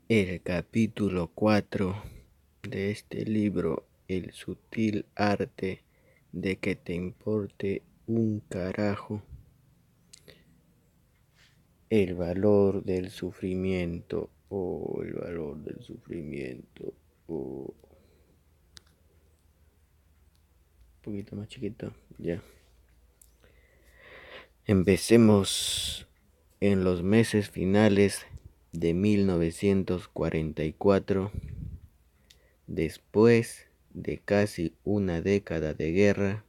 El capítulo 4 de este libro, El sutil arte de que te importe un carajo. El valor del sufrimiento. El valor del sufrimiento. Un poquito más chiquito, ya. Empecemos en los meses finales de 1944. Después de casi una década de guerra,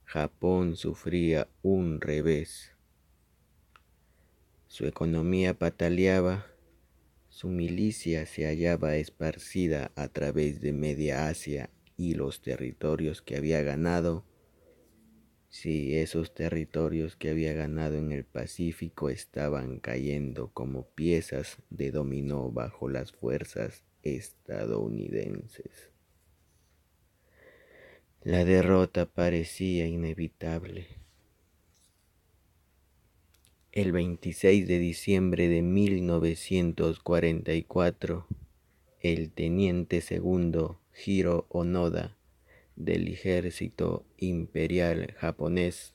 Japón sufría un revés. Su economía pataleaba, su milicia se hallaba esparcida a través de media Asia y los territorios que había ganado. Sí, esos territorios que había ganado en el Pacífico estaban cayendo como piezas de dominó bajo las fuerzas estadounidenses. La derrota parecía inevitable. El 26 de diciembre de 1944, el teniente segundo Hiro Onoda del ejército imperial japonés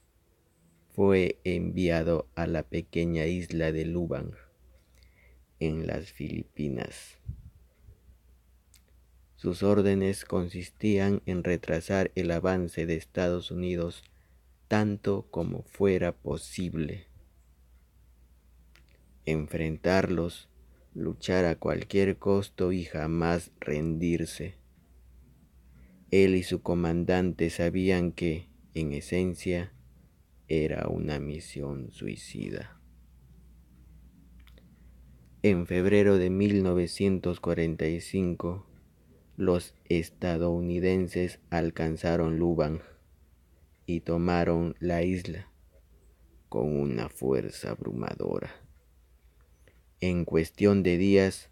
fue enviado a la pequeña isla de Lubang, en las Filipinas. Sus órdenes consistían en retrasar el avance de Estados Unidos tanto como fuera posible. Enfrentarlos, luchar a cualquier costo y jamás rendirse. Él y su comandante sabían que, en esencia, era una misión suicida. En febrero de 1945, los estadounidenses alcanzaron Lubang y tomaron la isla con una fuerza abrumadora. En cuestión de días,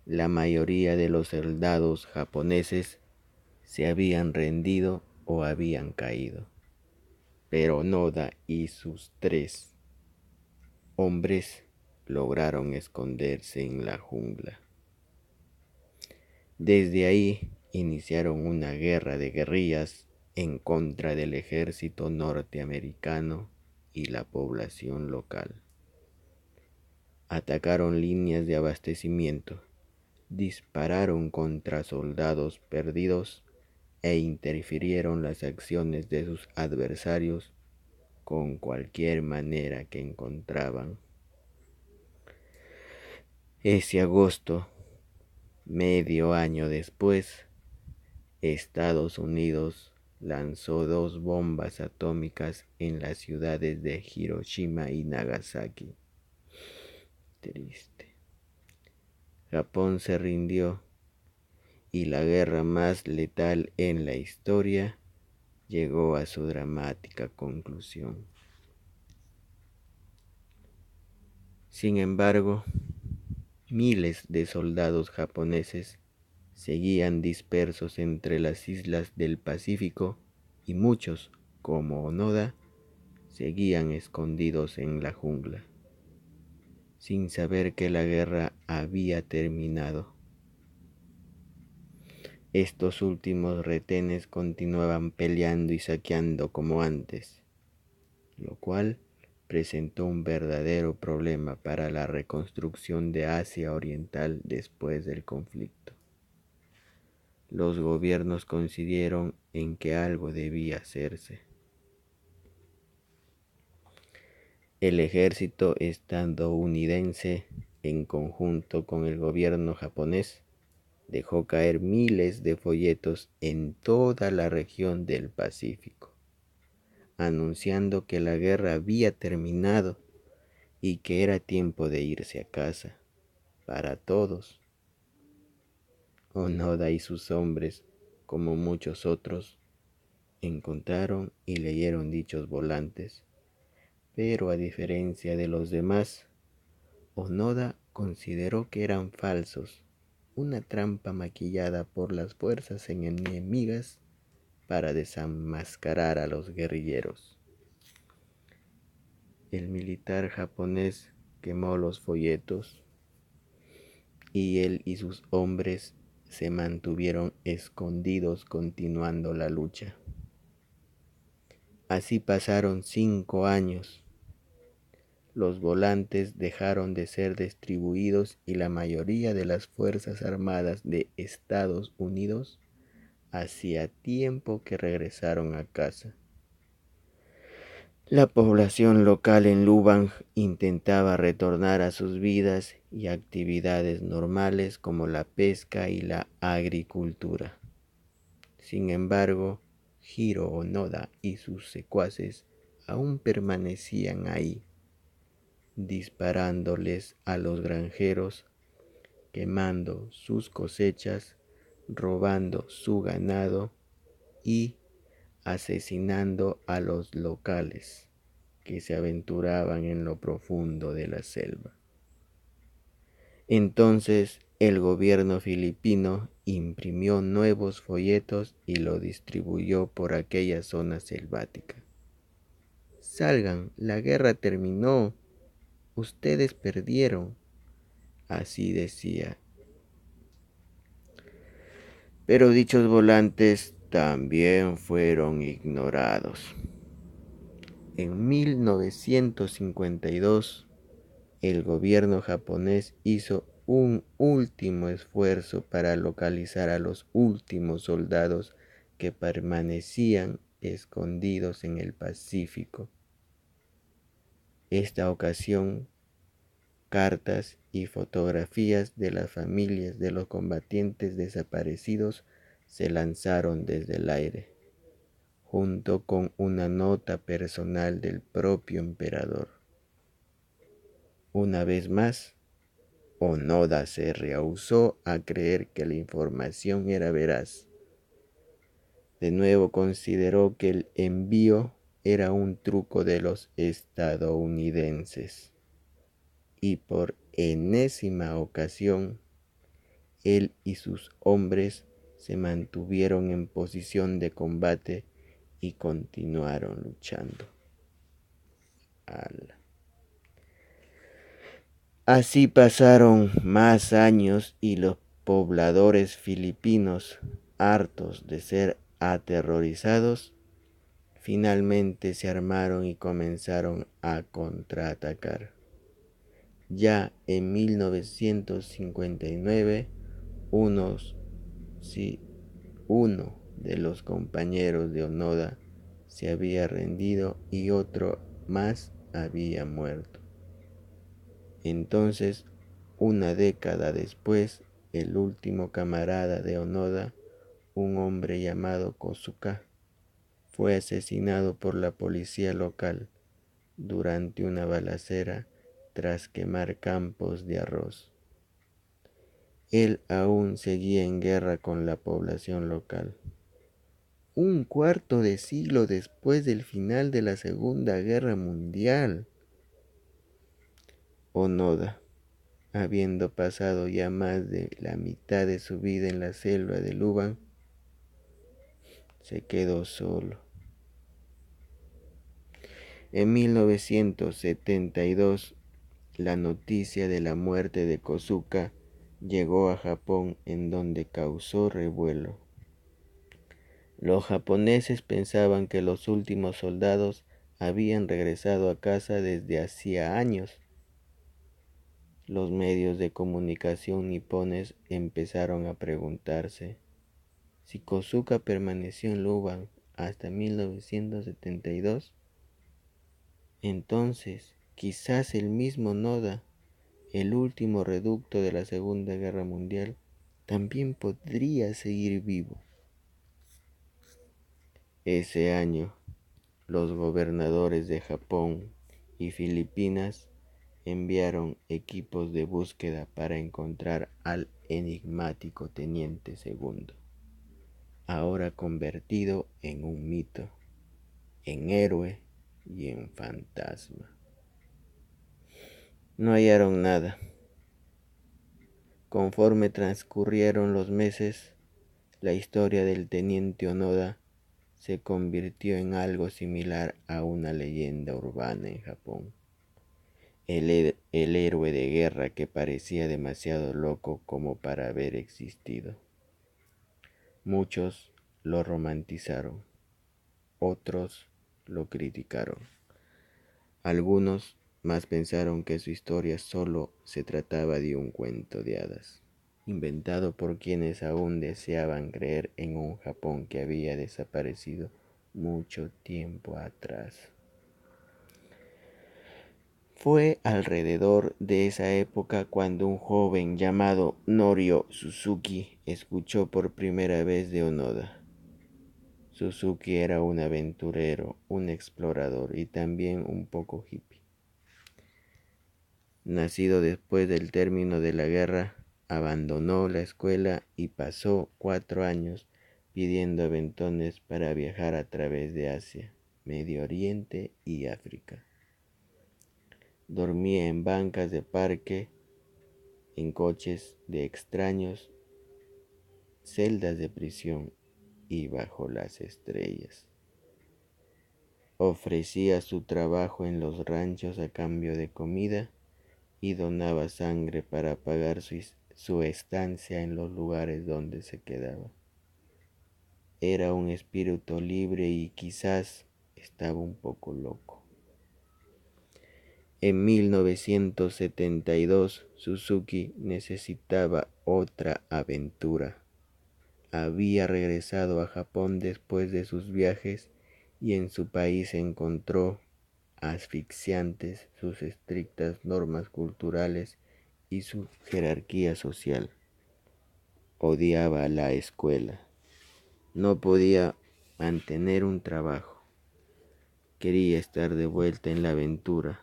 la mayoría de los soldados japoneses se habían rendido o habían caído, pero Onoda y sus 3 hombres lograron esconderse en la jungla. Desde ahí iniciaron una guerra de guerrillas en contra del ejército norteamericano y la población local. Atacaron líneas de abastecimiento, dispararon contra soldados perdidos e interfirieron las acciones de sus adversarios con cualquier manera que encontraban. Ese agosto, medio año después, Estados Unidos lanzó 2 bombas atómicas en las ciudades de Hiroshima y Nagasaki. Triste. Japón se rindió y la guerra más letal en la historia llegó a su dramática conclusión. Sin embargo, miles de soldados japoneses seguían dispersos entre las islas del Pacífico y muchos, como Onoda, seguían escondidos en la jungla, sin saber que la guerra había terminado. Estos últimos retenes continuaban peleando y saqueando como antes, lo cual presentó un verdadero problema para la reconstrucción de Asia Oriental después del conflicto. Los gobiernos coincidieron en que algo debía hacerse. El ejército estadounidense, en conjunto con el gobierno japonés, dejó caer miles de folletos en toda la región del Pacífico, anunciando que la guerra había terminado y que era tiempo de irse a casa, para todos. Onoda y sus hombres, como muchos otros, encontraron y leyeron dichos volantes, pero a diferencia de los demás, Onoda consideró que eran falsos, una trampa maquillada por las fuerzas enemigas para desenmascarar a los guerrilleros. El militar japonés quemó los folletos y él y sus hombres se mantuvieron escondidos continuando la lucha. Así pasaron 5 años. Los volantes dejaron de ser distribuidos y la mayoría de las Fuerzas Armadas de Estados Unidos hacía tiempo que regresaron a casa. La población local en Lubang intentaba retornar a sus vidas y actividades normales como la pesca y la agricultura. Sin embargo, Hiro Onoda y sus secuaces aún permanecían ahí, disparándoles a los granjeros, quemando sus cosechas, robando su ganado y asesinando a los locales que se aventuraban en lo profundo de la selva. Entonces el gobierno filipino imprimió nuevos folletos y lo distribuyó por aquella zona selvática. Salgan, la guerra terminó, ustedes perdieron, así decía. Pero dichos volantes también fueron ignorados. En 1952, el gobierno japonés hizo un último esfuerzo para localizar a los últimos soldados que permanecían escondidos en el Pacífico. Esta ocasión, cartas y fotografías de las familias de los combatientes desaparecidos se lanzaron desde el aire, junto con una nota personal del propio emperador. Una vez más, Onoda se rehusó a creer que la información era veraz. De nuevo consideró que el envío era un truco de los estadounidenses. Y por enésima ocasión, él y sus hombres se mantuvieron en posición de combate y continuaron luchando. Así pasaron más años y los pobladores filipinos, hartos de ser aterrorizados, finalmente se armaron y comenzaron a contraatacar. Ya en 1959, uno de los compañeros de Onoda se había rendido y otro más había muerto. Entonces, una década después, el último camarada de Onoda, un hombre llamado Kosuka, fue asesinado por la policía local durante una balacera tras quemar campos de arroz. Él aún seguía en guerra con la población local. Un cuarto de siglo después del final de la Segunda Guerra Mundial, Onoda, habiendo pasado ya más de la mitad de su vida en la selva de Lubang, se quedó solo. En 1972, la noticia de la muerte de Kosuka llegó a Japón, en donde causó revuelo. Los japoneses pensaban que los últimos soldados habían regresado a casa desde hacía años. Los medios de comunicación nipones empezaron a preguntarse si Kosuka permaneció en Lubang hasta 1972. Entonces, quizás el mismo Noda, el último reducto de la Segunda Guerra Mundial, también podría seguir vivo. Ese año, los gobernadores de Japón y Filipinas enviaron equipos de búsqueda para encontrar al enigmático teniente segundo, ahora convertido en un mito, en héroe y en fantasma. No hallaron nada. Conforme transcurrieron los meses, la historia del teniente Onoda se convirtió en algo similar a una leyenda urbana en Japón. el héroe de guerra que parecía demasiado loco como para haber existido. Muchos lo romantizaron, otros lo criticaron. Algunos más pensaron que su historia solo se trataba de un cuento de hadas, inventado por quienes aún deseaban creer en un Japón que había desaparecido mucho tiempo atrás. Fue alrededor de esa época cuando un joven llamado Norio Suzuki escuchó por primera vez de Onoda. Suzuki era un aventurero, un explorador y también un poco hippie. Nacido después del término de la guerra, abandonó la escuela y pasó 4 años pidiendo aventones para viajar a través de Asia, Medio Oriente y África. Dormía en bancas de parque, en coches de extraños, celdas de prisión y bajo las estrellas. Ofrecía su trabajo en los ranchos a cambio de comida y donaba sangre para pagar su estancia en los lugares donde se quedaba. Era un espíritu libre y quizás estaba un poco loco. En 1972, Suzuki necesitaba otra aventura. Había regresado a Japón después de sus viajes y en su país encontró asfixiantes sus estrictas normas culturales y su jerarquía social. Odiaba la escuela. No podía mantener un trabajo. Quería estar de vuelta en la aventura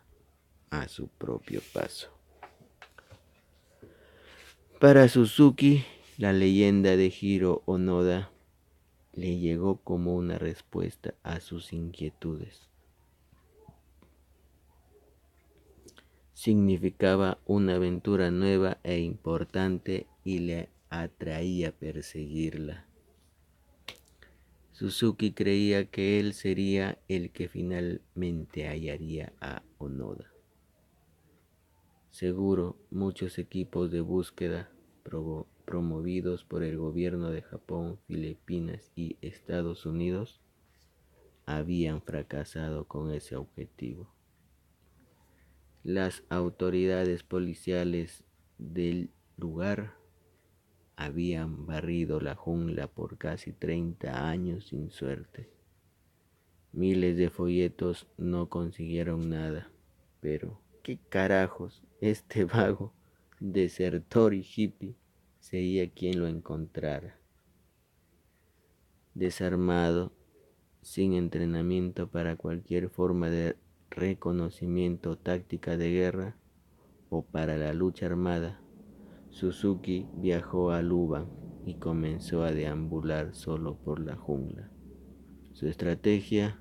a su propio paso. Para Suzuki, la leyenda de Hiro Onoda le llegó como una respuesta a sus inquietudes. Significaba una aventura nueva e importante y le atraía perseguirla. Suzuki creía que él sería el que finalmente hallaría a Onoda. Seguro, muchos equipos de búsqueda promovidos por el gobierno de Japón, Filipinas y Estados Unidos habían fracasado con ese objetivo. Las autoridades policiales del lugar habían barrido la jungla por casi 30 años sin suerte. Miles de folletos no consiguieron nada, pero ¿qué carajos? Este vago, desertor y hippie sería quien lo encontrara. Desarmado, sin entrenamiento para cualquier forma de reconocimiento o táctica de guerra o para la lucha armada, Suzuki viajó a Luban y comenzó a deambular solo por la jungla. Su estrategia: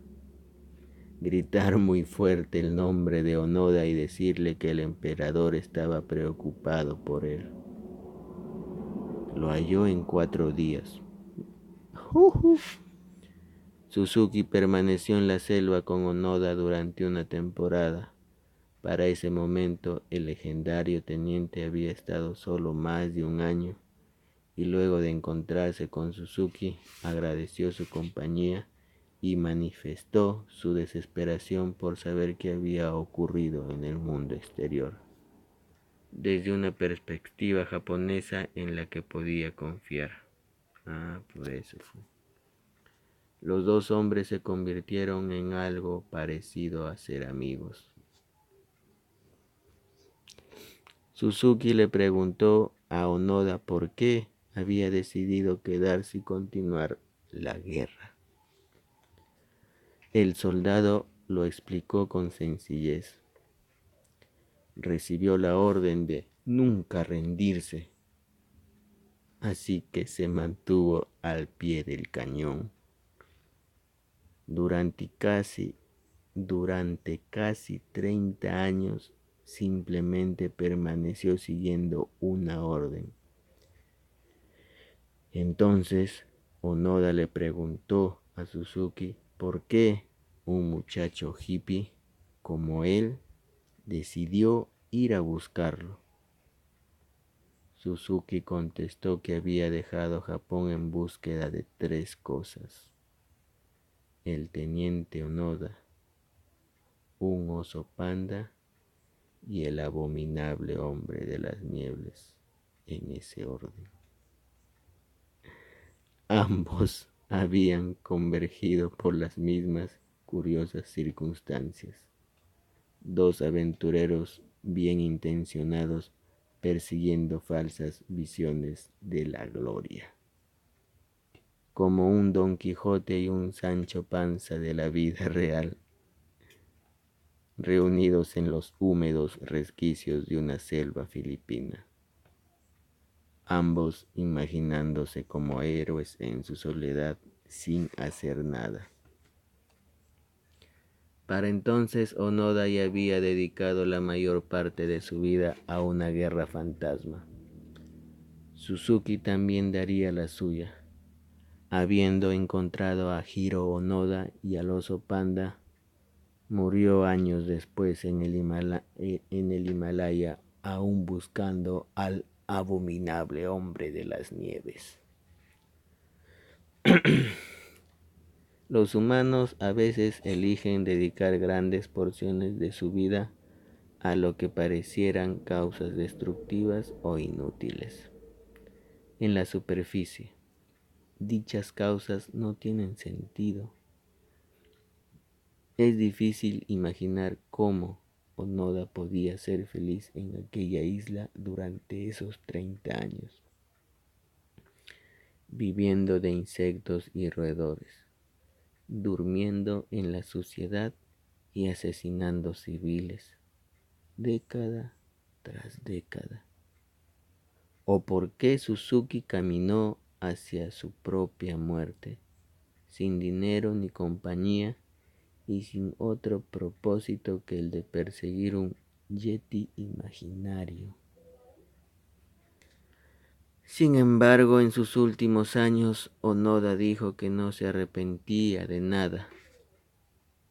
gritar muy fuerte el nombre de Onoda y decirle que el emperador estaba preocupado por él. Lo halló en 4 días. Suzuki permaneció en la selva con Onoda durante una temporada. Para ese momento, el legendario teniente había estado solo más de un año y luego de encontrarse con Suzuki, agradeció su compañía y manifestó su desesperación por saber qué había ocurrido en el mundo exterior, desde una perspectiva japonesa en la que podía confiar. Por eso fue. Los dos hombres se convirtieron en algo parecido a ser amigos. Suzuki le preguntó a Onoda por qué había decidido quedarse y continuar la guerra. El soldado lo explicó con sencillez. Recibió la orden de nunca rendirse, así que se mantuvo al pie del cañón. Durante casi 30 años simplemente permaneció siguiendo una orden. Entonces Onoda le preguntó a Suzuki por qué un muchacho hippie como él decidió ir a buscarlo. Suzuki contestó que había dejado Japón en búsqueda de 3 cosas: el teniente Onoda, un oso panda y el abominable hombre de las nieves, en ese orden. Ambos habían convergido por las mismas curiosas circunstancias. 2 aventureros bien intencionados persiguiendo falsas visiones de la gloria. Como un Don Quijote y un Sancho Panza de la vida real, reunidos en los húmedos resquicios de una selva filipina, ambos imaginándose como héroes en su soledad sin hacer nada. Para entonces Onoda ya había dedicado la mayor parte de su vida a una guerra fantasma. Suzuki también daría la suya. Habiendo encontrado a Hiro Onoda y al oso panda, murió años después en el Himalaya, aún buscando al abominable hombre de las nieves. Los humanos a veces eligen dedicar grandes porciones de su vida a lo que parecieran causas destructivas o inútiles. En la superficie, dichas causas no tienen sentido. Es difícil imaginar cómo Onoda podía ser feliz en aquella isla durante esos 30 años, viviendo de insectos y roedores, durmiendo en la suciedad y asesinando civiles, década tras década. ¿O por qué Suzuki caminó hacia su propia muerte, sin dinero ni compañía y sin otro propósito que el de perseguir un yeti imaginario? Sin embargo, en sus últimos años, Onoda dijo que no se arrepentía de nada.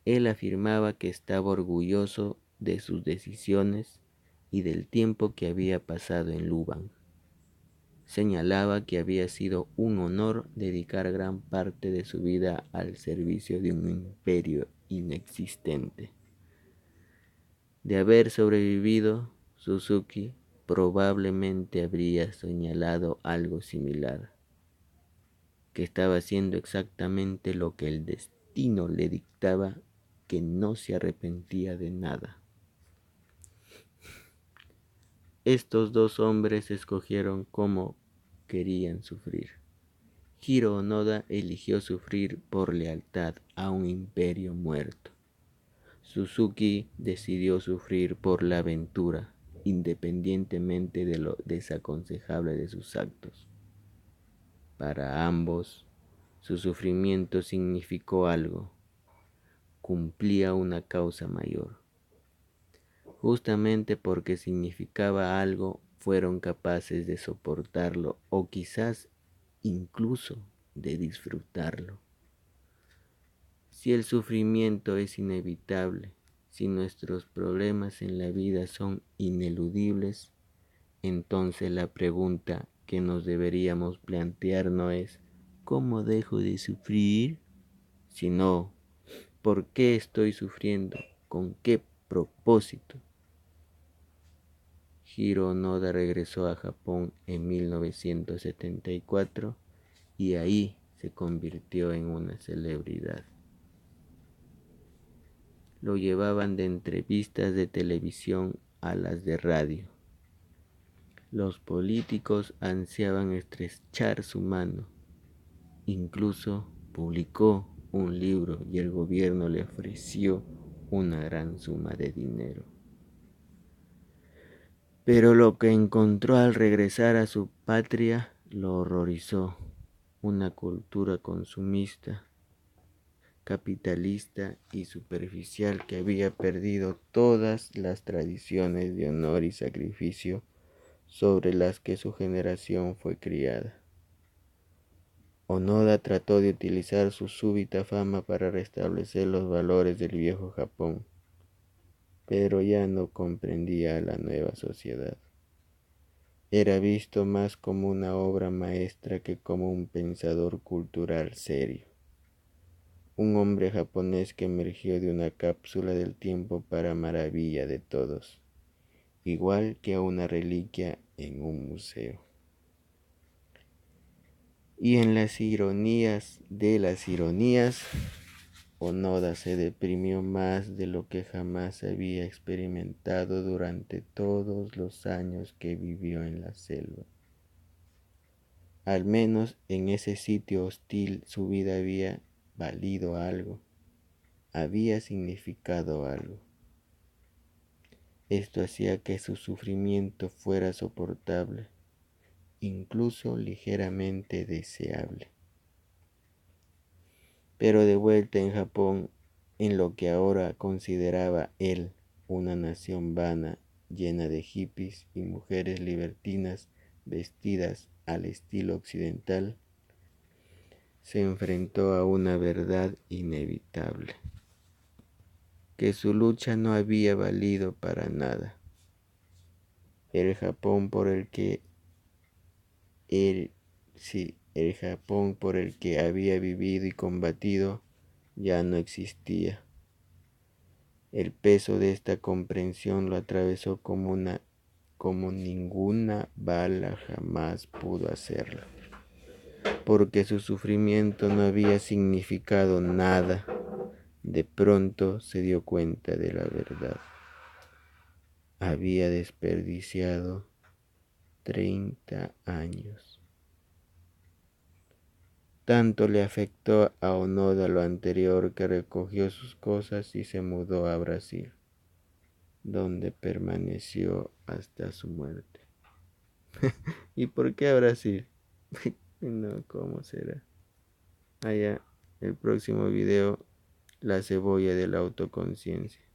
Él afirmaba que estaba orgulloso de sus decisiones y del tiempo que había pasado en Luban. Señalaba que había sido un honor dedicar gran parte de su vida al servicio de un imperio inexistente. De haber sobrevivido, Suzuki probablemente habría señalado algo similar, que estaba haciendo exactamente lo que el destino le dictaba, que no se arrepentía de nada. Estos 2 hombres escogieron cómo querían sufrir. Hiro Onoda eligió sufrir por lealtad a un imperio muerto. Suzuki decidió sufrir por la aventura, independientemente de lo desaconsejable de sus actos. Para ambos, su sufrimiento significó algo, cumplía una causa mayor. Justamente porque significaba algo, fueron capaces de soportarlo o quizás incluso de disfrutarlo. Si el sufrimiento es inevitable, si nuestros problemas en la vida son ineludibles, entonces la pregunta que nos deberíamos plantear no es ¿cómo dejo de sufrir?, sino ¿por qué estoy sufriendo? ¿Con qué propósito? Hiro Onoda regresó a Japón en 1974 y ahí se convirtió en una celebridad. Lo llevaban de entrevistas de televisión a las de radio. Los políticos ansiaban estrechar su mano. Incluso publicó un libro y el gobierno le ofreció una gran suma de dinero. Pero lo que encontró al regresar a su patria lo horrorizó: una cultura consumista, capitalista y superficial que había perdido todas las tradiciones de honor y sacrificio sobre las que su generación fue criada. Onoda trató de utilizar su súbita fama para restablecer los valores del viejo Japón, pero ya no comprendía a la nueva sociedad. Era visto más como una obra maestra que como un pensador cultural serio. Un hombre japonés que emergió de una cápsula del tiempo para maravilla de todos, igual que a una reliquia en un museo. Y en las ironías de las ironías, Onoda se deprimió más de lo que jamás había experimentado durante todos los años que vivió en la selva. Al menos en ese sitio hostil su vida había valido algo, había significado algo. Esto hacía que su sufrimiento fuera soportable, incluso ligeramente deseable. Pero de vuelta en Japón, en lo que ahora consideraba él una nación vana, llena de hippies y mujeres libertinas vestidas al estilo occidental, se enfrentó a una verdad inevitable, que su lucha no había valido para nada. El Japón por el que el Japón por el que había vivido y combatido ya no existía. El peso de esta comprensión lo atravesó como ninguna bala jamás pudo hacerlo, porque su sufrimiento no había significado nada. De pronto se dio cuenta de la verdad. Había desperdiciado 30 años. Tanto le afectó a Onoda lo anterior que recogió sus cosas y se mudó a Brasil, donde permaneció hasta su muerte. ¿Y por qué a Brasil? No, ¿cómo será? Allá, el próximo video, la cebolla de la autoconciencia.